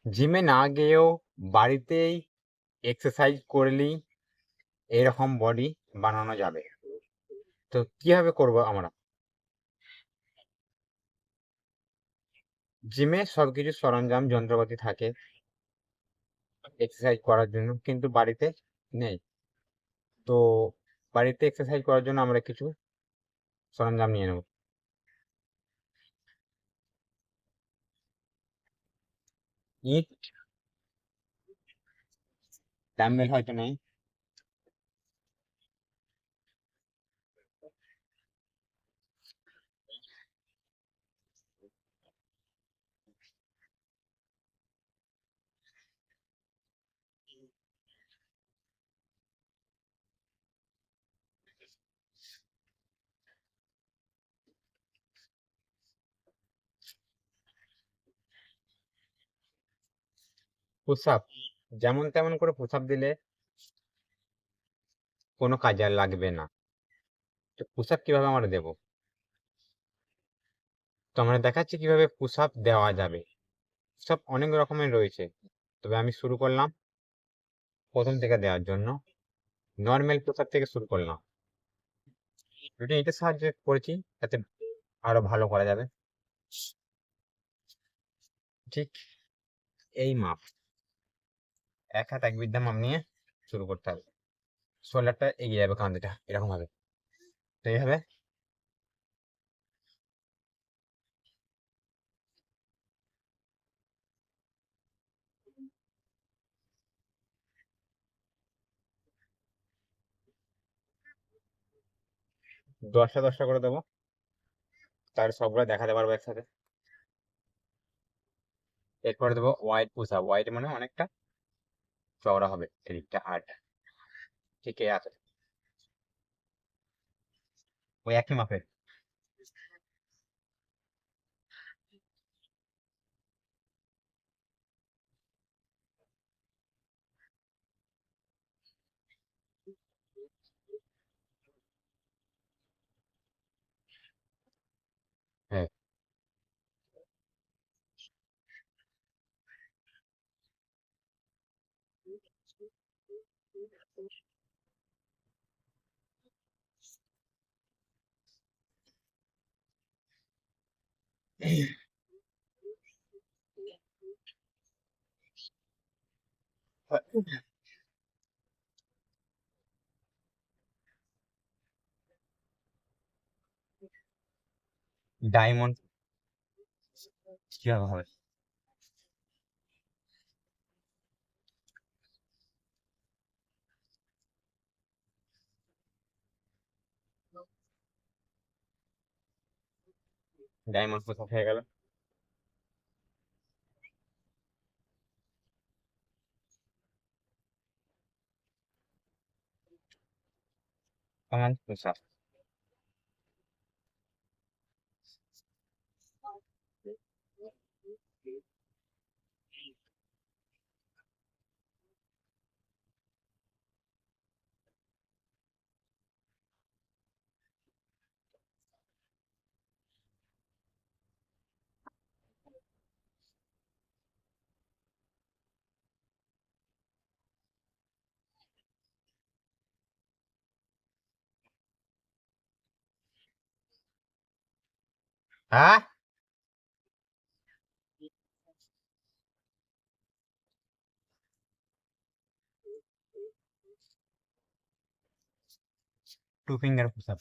জিমে না গিয়েও বাড়িতেই এক্সারসাইজ করলেই এরকম বডি বানানো যাবে। তো কিভাবে করব আমরা? জিমে সবকিছু সরঞ্জাম যন্ত্রপাতি থাকে এক্সারসাইজ করার জন্য, কিন্তু বাড়িতে নেই। তো বাড়িতে এক্সারসাইজ করার জন্য আমরা কিছু সরঞ্জাম নিয়ে নেব। ইট, ডাম্বেল হয়তো নেই। পুশ আপ, যেমন তেমন করে পুশ আপ দিলে কোনো কাজে আর লাগবে না। তো পুশ আপ কিভাবে আমরা দেবো? তো আমরা দেখাচ্ছি কিভাবে পুশ আপ দেওয়া যাবে। পুশ আপ অনেক রকমের রয়েছে, তবে আমি শুরু করলাম প্রথম থেকে দেওয়ার জন্য নর্মাল পুশ আপ থেকে শুরু করলাম। রুটিন এটার সাহায্যে করেছি যাতে আরো ভালো করা যাবে। ঠিক এই মাপ, এক হাত এক বিদ্যা মাপ নিয়ে শুরু করতে হবে। শোল্ডারটা এগিয়ে যাবে কাঁধটা এরকম ভাবে। তো এইভাবে 10টা 10টা করে দেবো, তার সবগুলো দেখাতে পারবো একসাথে। এরপরে দেবো ওয়াইড পুশ আপ। ওয়াইড মানে অনেকটা চওড়া হবে এদিকটা, আর ঠিক আছে ওই একই মাপের। হ্যাঁ, ডায়মন্ড কিভাবে হবে? ডায়মন্ড পুশ আপ হয়ে গেল। কমান পুশ আপ। হ্যাঁ, টু ফিঙ্গার পুশ আপ।